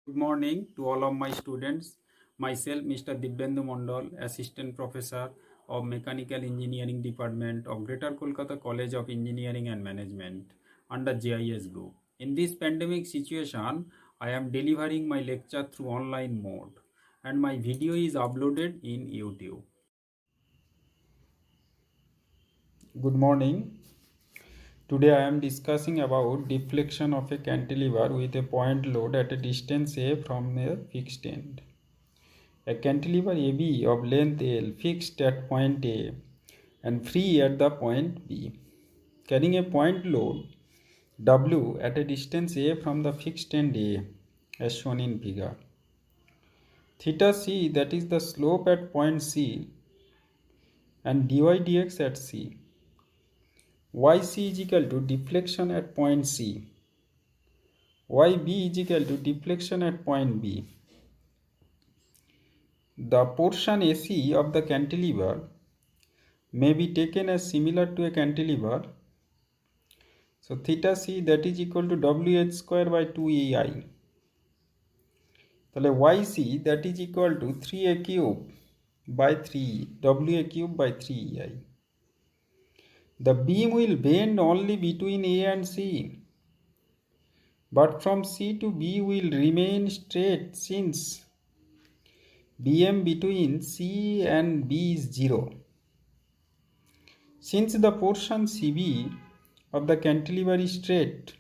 Good morning to all of my students. Myself, Mr. Dibyendu Mondal, Assistant Professor of Mechanical Engineering Department of Greater Kolkata College of Engineering and Management under JIS Group. In this pandemic situation, I am delivering my lecture through online mode and my video is uploaded in YouTube. Good morning. Today I am discussing about deflection of a cantilever with a point load at a distance a from a fixed end. A cantilever AB of length L fixed at point A and free at the point B, carrying a point load W at a distance A from the fixed end A as shown in figure. Theta C, that is the slope at point C, and dy dx at C. Yc is equal to deflection at point C. Yb is equal to deflection at point B. The portion AC of the cantilever may be taken as similar to a cantilever. So theta C, that is equal to WH square by 2EI. তাহলে YC, that is equal to 3A cube by 3 WA cube by 3EI. The beam will bend only between A and C, but from C to B will remain straight since BM between C and B is 0. Since the portion CB of the cantilever is straight,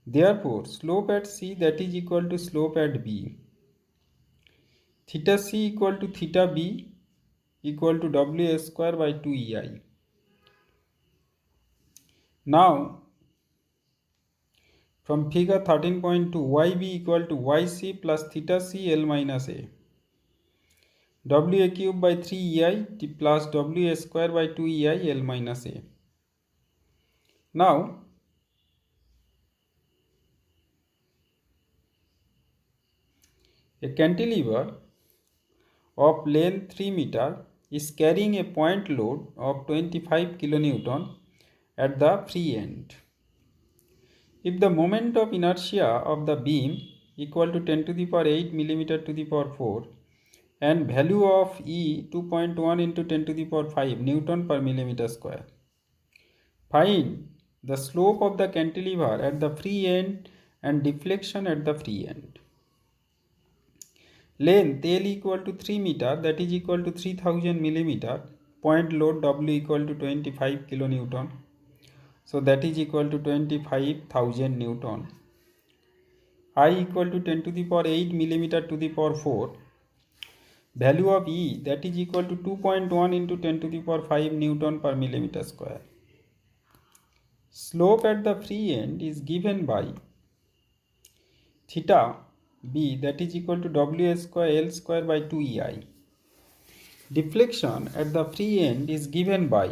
therefore slope at C, that is equal to slope at B. Theta C equal to theta B equal to WS square by 2EI. Now from figure 13.2, YB equal to YC plus theta C L minus A. WA cube by 3EI plus WS square by 2EI L minus A. Now a cantilever of length 3 meter is carrying a point load of 25 kilonewton at the free end. If the moment of inertia of the beam equal to 10 to the power 8 millimeter to the power 4 and value of E 2.1 into 10 to the power 5 Newton per millimeter square, find the slope of the cantilever at the free end and deflection at the free end. Length L equal to 3 meter, that is equal to 3000 millimeter. Point load W equal to 25 kilonewton. So that is equal to 25,000 Newton. I equal to 10 to the power 8 millimeter to the power 4. Value of E, that is equal to 2.1 into 10 to the power 5 Newton per millimeter square. Slope at the free end is given by theta B, that is equal to WS square L square by 2EI. Deflection at the free end is given by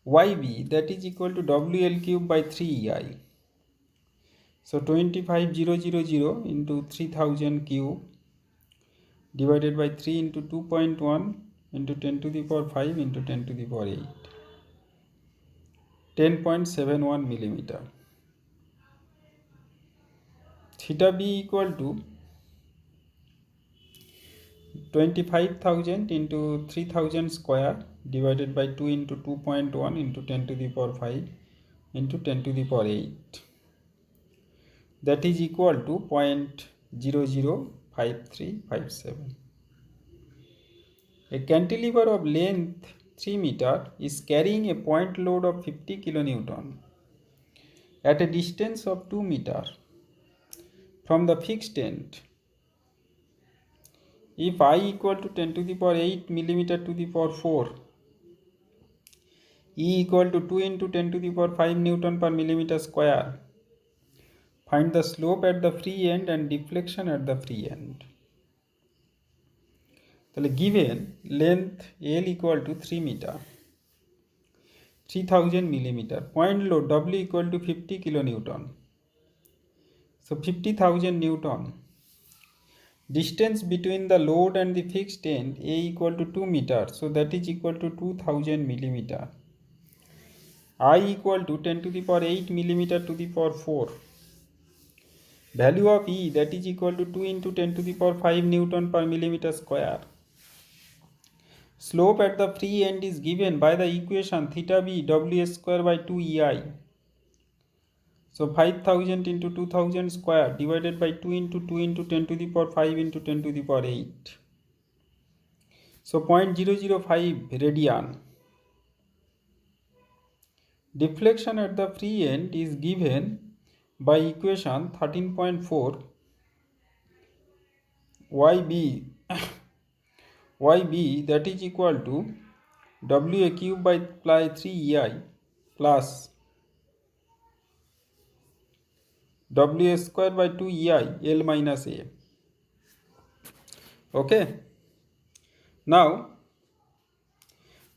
YB, that is equal to WL cube by 3EI. So 25,000 into 3000 cube divided by 3 into 2.1 into 10 to the power 5 into 10 to the power 8. 10.71 millimeter. Theta B equal to 25,000 into 3000 square divided by 2 into 2.1 into 10 to the power 5 into 10 to the power 8. That is equal to 0.005357. A cantilever of length 3 meter is carrying a point load of 50 kilonewton at a distance of 2 meter from the fixed end. If I equal to 10 to the power 8 millimeter to the power 4, E equal to 2 into 10 to the power 5 Newton per millimeter square, find the slope at the free end and deflection at the free end. So given length L equal to 3 meter, 3000 millimeter, point load W equal to 50 kilonewton. So 50,000 Newton. Distance between the load and the fixed end A equal to 2 meter, so that is equal to 2000 millimeter. I equal to 10 to the power 8 millimeter to the power 4. value of E, that is equal to 2 into 10 to the power 5 Newton per millimeter square. Slope at the free end is given by the equation theta b W square by 2 EI. So 5000 into 2000 square divided by 2 into 2 into 10 to the power 5 into 10 to the power 8. So 0.005 radian. Deflection at the free end is given by equation 13.4 YB YB, that is equal to WA cube by 3 EI plus W square by 2 EI L minus A. Okay. Now,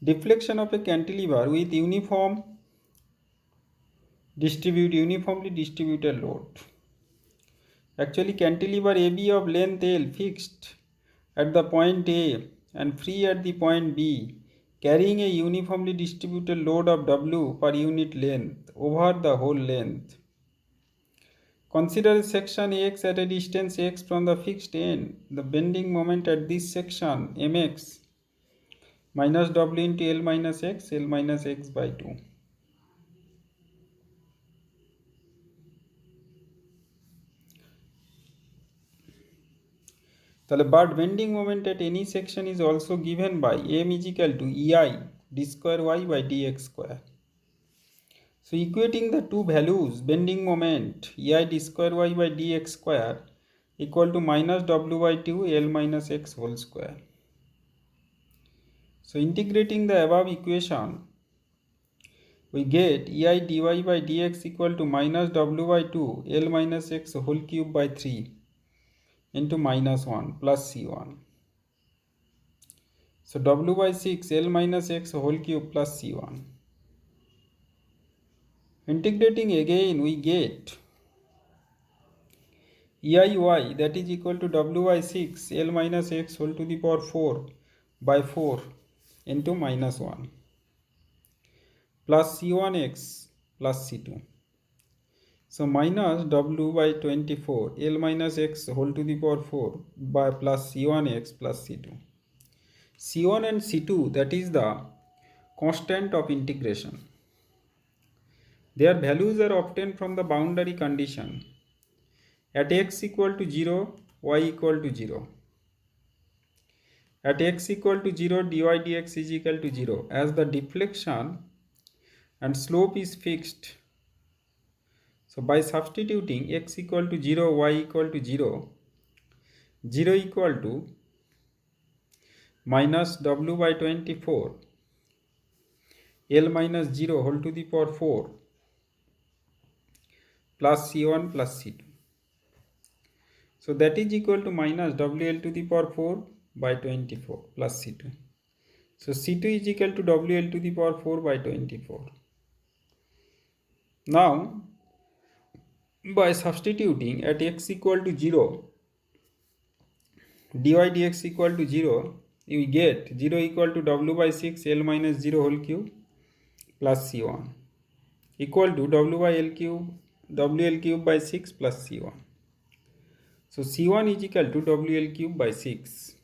deflection of a cantilever with uniformly distributed load. Actually, cantilever AB of length L fixed at the point A and free at the point B, carrying a uniformly distributed load of W per unit length over the whole length. Consider section X at a distance x from the fixed end. The bending moment at this section mx minus W into L minus x by 2. But bending moment at any section is also given by m is equal to EI d square y by dx square. So equating the two values, bending moment EI d square y by dx square equal to minus W by 2 L minus x whole square. So integrating the above equation, we get EI dy by dx equal to minus W by 2 L minus x whole cube by 3 into minus 1 plus C1. So W by 6 L minus x whole cube plus C1. Integrating again, we get EIY, that is equal to W by 6 L minus x whole to the power 4 by 4 into minus 1 plus C1x plus C2. So minus W by 24 L minus x whole to the power 4 by plus C1x plus C2. C1 and C2, that is the constant of integration. Their values are obtained from the boundary condition. At x equal to 0, y equal to 0. At x equal to 0, dy dx is equal to 0, as the deflection and slope is fixed. So by substituting x equal to 0, y equal to 0, 0 equal to minus W by 24 L minus 0 whole to the power 4 plus C1 plus C2. So that is equal to minus WL to the power 4 by 24 plus C2. So C2 is equal to WL to the power 4 by 24. Now, by substituting at x equal to 0, dy dx equal to 0, we get 0 equal to W by 6 L minus 0 whole cube plus C1 equal to W by L cube, WL cube by 6 plus C1. So C1 is equal to WL cube by 6.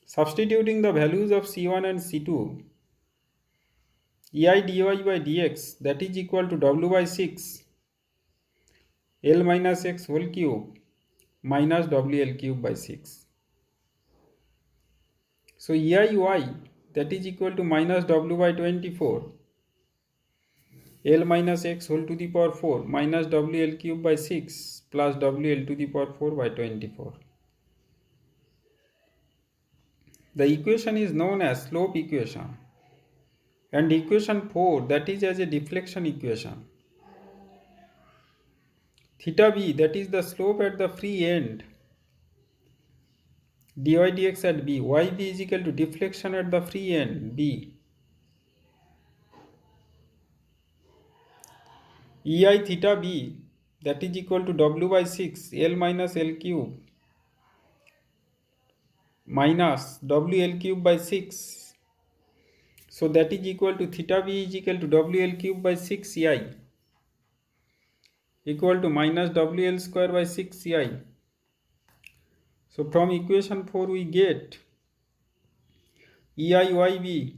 Substituting the values of C1 and C2, EI dy by dx, that is equal to W by 6 L minus x whole cube minus WL cube by 6. So EIY, that is equal to minus W by 24 L minus x whole to the power 4 minus WL cube by 6 plus WL to the power 4 by 24. The equation is known as slope equation, and equation 4, that is as a deflection equation. Theta b, that is the slope at the free end, dy dx at b, yb is equal to deflection at the free end b, EI theta b, that is equal to W by 6 L minus L cube minus WL cube by 6. So that is equal to theta b is equal to WL cube by 6 CI equal to minus WL square by 6 CI. So from equation 4 we get EIYB,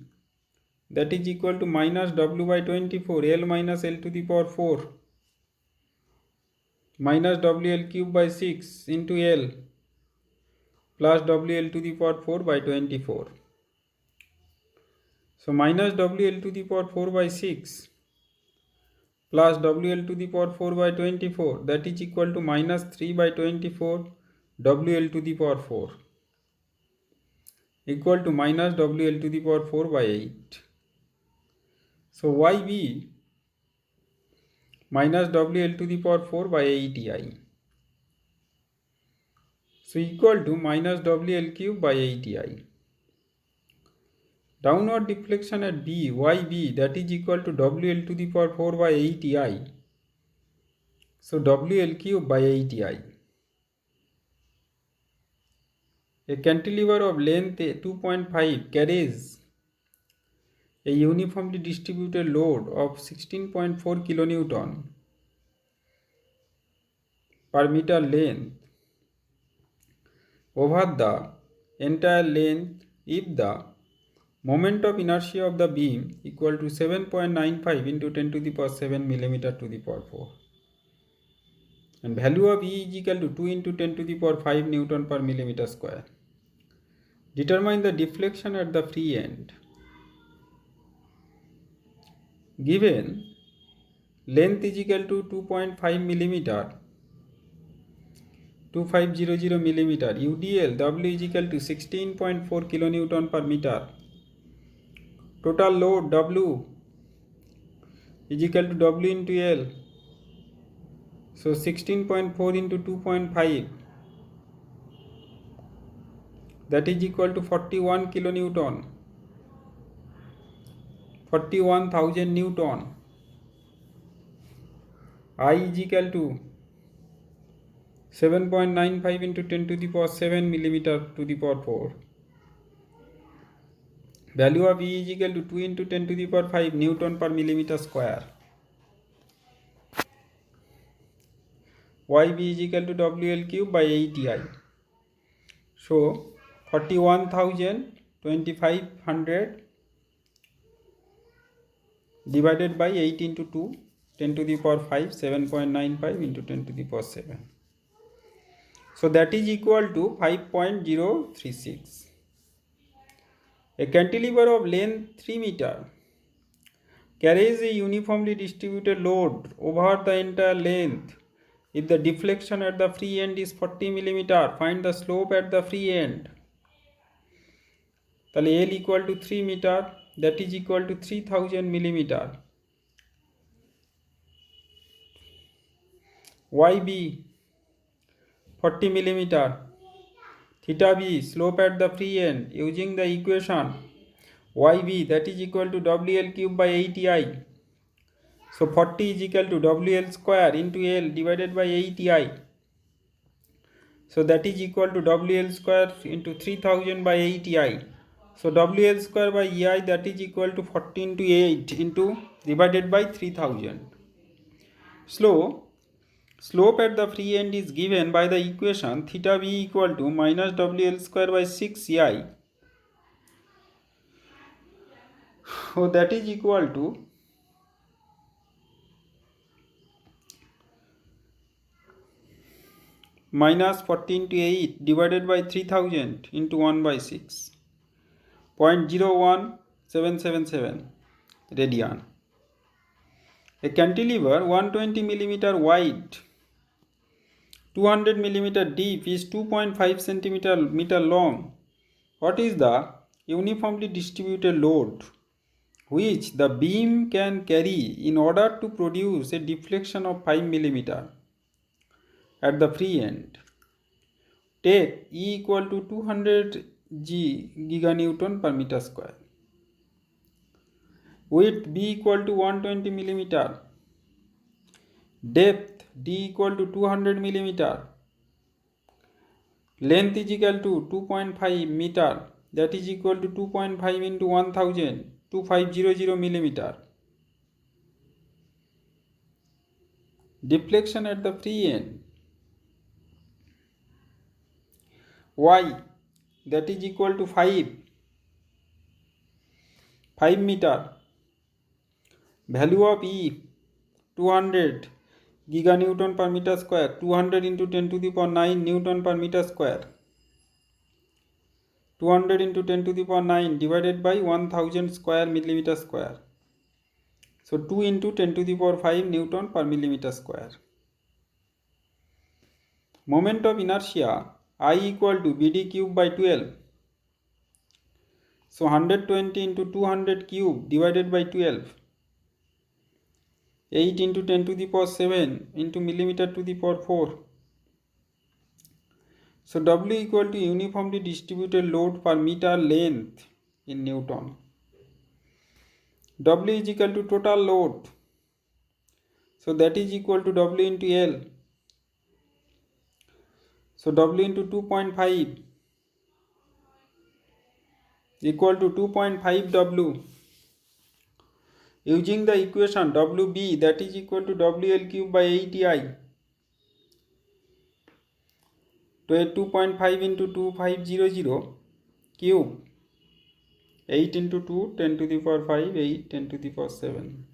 that is equal to minus W by 24 L minus L to the power 4 minus WL cube by 6 into L plus WL to the power 4 by 24. So minus WL to the power 4 by 6 plus WL to the power 4 by 24, that is equal to minus 3 by 24 WL to the power 4 equal to minus WL to the power 4 by 8. So YB minus WL to the power 4 by 8EI. So equal to minus WL cube by 8EI. Downward deflection at B, YB, that is equal to WL to the power 4 by 8EI. So WL cube by 8EI. A cantilever of length 2.5 carries a uniformly distributed load of 16.4 kilonewton per meter length over the entire length if the moment of inertia of the beam equal to 7.95 into 10 to the power 7 millimeter to the power 4 and value of E is equal to 2 into 10 to the power 5 Newton per millimeter square. Determine the deflection at the free end. Given length is equal to 2.5 millimeter, 2500 millimeter, UDL W is equal to 16.4 kilonewton per meter. Total load W is equal to W into L. So 16.4 into 2.5, that is equal to 41 kilonewton, 41,000 Newton. I is equal to 7.95 into 10 to the power 7 millimeter to the power 4. Value of E is equal to 2 into 10 to the power 5 Newton per millimeter square. YB is equal to WL cube by 8EI. So 41,000 2500 divided by 8 into 2, 10 to the power 5, 7.95 into 10 to the power 7. So that is equal to 5.036. A cantilever of length 3 meter carries a uniformly distributed load over the entire length. If the deflection at the free end is 40 millimeter, find the slope at the free end. L equal to 3 meter, that is equal to 3000 millimeter. YB 40 millimeter. Theta B, slope at the free end, using the equation YB, that is equal to WL cube by 8EI. So 40 is equal to WL square into L divided by 8EI. So that is equal to WL square into 3000 by 8EI. So WL square by EI, that is equal to 40 into 8 into divided by 3000. Slope at the free end is given by the equation theta b equal to minus WL square by 6 EI. So that is equal to minus 40 into 8 divided by 3000 into 1 by 6. 0.01777 radian. A cantilever 120 millimeter wide, 200 millimeter deep is 2.5 centimeter long. What is the uniformly distributed load which the beam can carry in order to produce a deflection of 5 millimeter at the free end? Take E equal to 200 giganewton per meter square. Width B equal to 120 millimeter. Depth D equal to 200 millimeter. Length is equal to 2.5 meter, that is equal to 2.5 into 1000 2500 millimeter. Deflection at the free end, y, that is equal to 5 meter. Value of E, 200 giganewton per meter square, 200 into 10 to the power 9 Newton per meter square. 200 into 10 to the power 9 divided by 1000 square millimeter square. So 2 into 10 to the power 5 Newton per millimeter square. Moment of inertia, I equal to BD cube by 12. So 120 into 200 cube divided by 12. 8 into 10 to the power 7 into millimeter to the power 4. So W equal to uniformly distributed load per meter length in Newton. W is equal to total load. So that is equal to W into L. So W into 2.5 equal to 2.5 W. Using the equation WB, that is equal to WL cube by 80I. 2.5 into 2500 cube. 8 into 2, 10 to the power 5, 8, 10 to the power 7.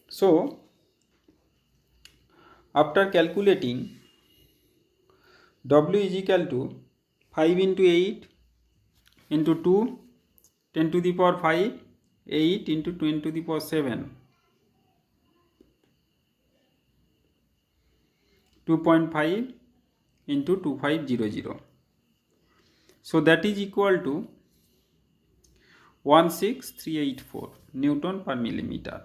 So, after calculating, W is equal to 5 into 8 into 2, 10 to the power 5, 8 into 10 to the power 7. 2.5 into 2500. So that is equal to 16384 Newton per millimeter.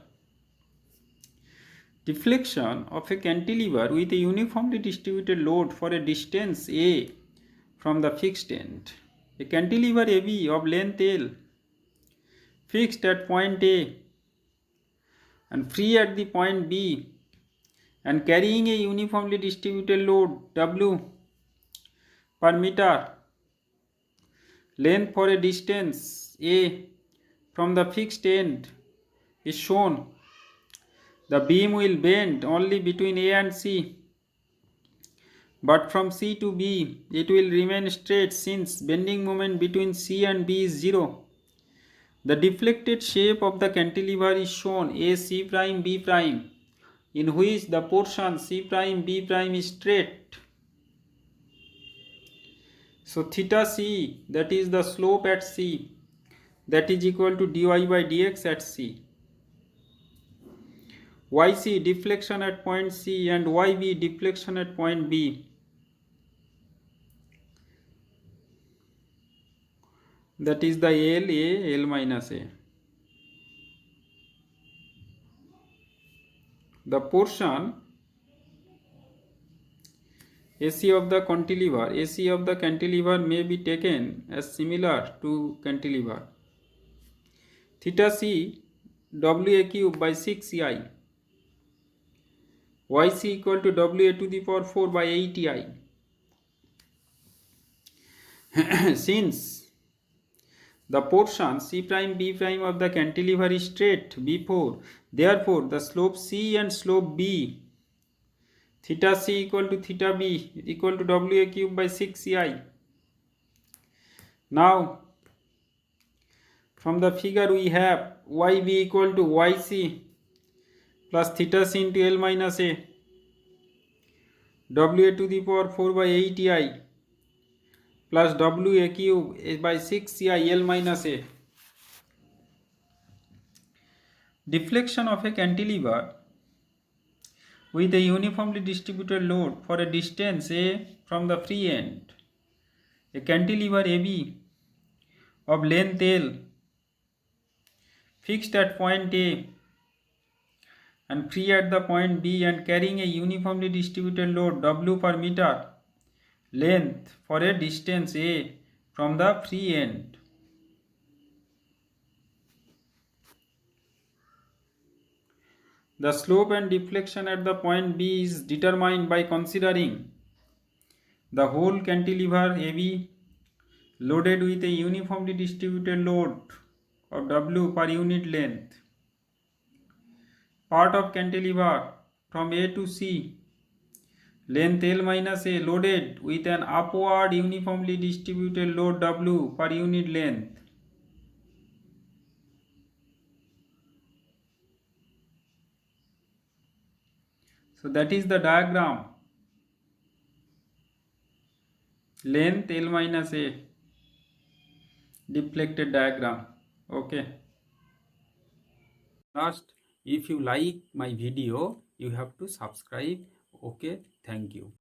Deflection of a cantilever with a uniformly distributed load for a distance A from the fixed end. A cantilever AB of length L fixed at point A and free at the point B and carrying a uniformly distributed load W per meter length for a distance A from the fixed end is shown. The beam will bend only between A and C, but from C to B it will remain straight since bending moment between C and B is 0. The deflected shape of the cantilever is shown A C prime B prime, in which the portion C prime B prime is straight. So theta C, that is the slope at C, that is equal to dy by dx at C. YC deflection at point C and YB deflection at point B. That is the L A, L minus A. The portion AC of the cantilever may be taken as similar to cantilever. Theta C WA cube by 6CI. YC equal to WA to the power 4 by 80I. Since the portion C prime B prime of the cantilever is straight before, therefore the slope C and slope B, theta C equal to theta B equal to WA cube by 6CI. Now, from the figure we have YB equal to YC plus theta C into L minus A, WA to the power 4 by 80I plus WA cube by 6CI L minus A. Deflection of a cantilever with a uniformly distributed load for a distance A from the free end. A cantilever AB of length L fixed at point A and free at the point B and carrying a uniformly distributed load W per meter length for a distance A from the free end. The slope and deflection at the point B is determined by considering the whole cantilever AB loaded with a uniformly distributed load of W per unit length. Part of cantilever from A to C, length L minus A, loaded with an upward uniformly distributed load W per unit length. So that is the diagram, length L minus A, deflected diagram. Okay. Last, if you like my video, you have to subscribe. Okay, thank you.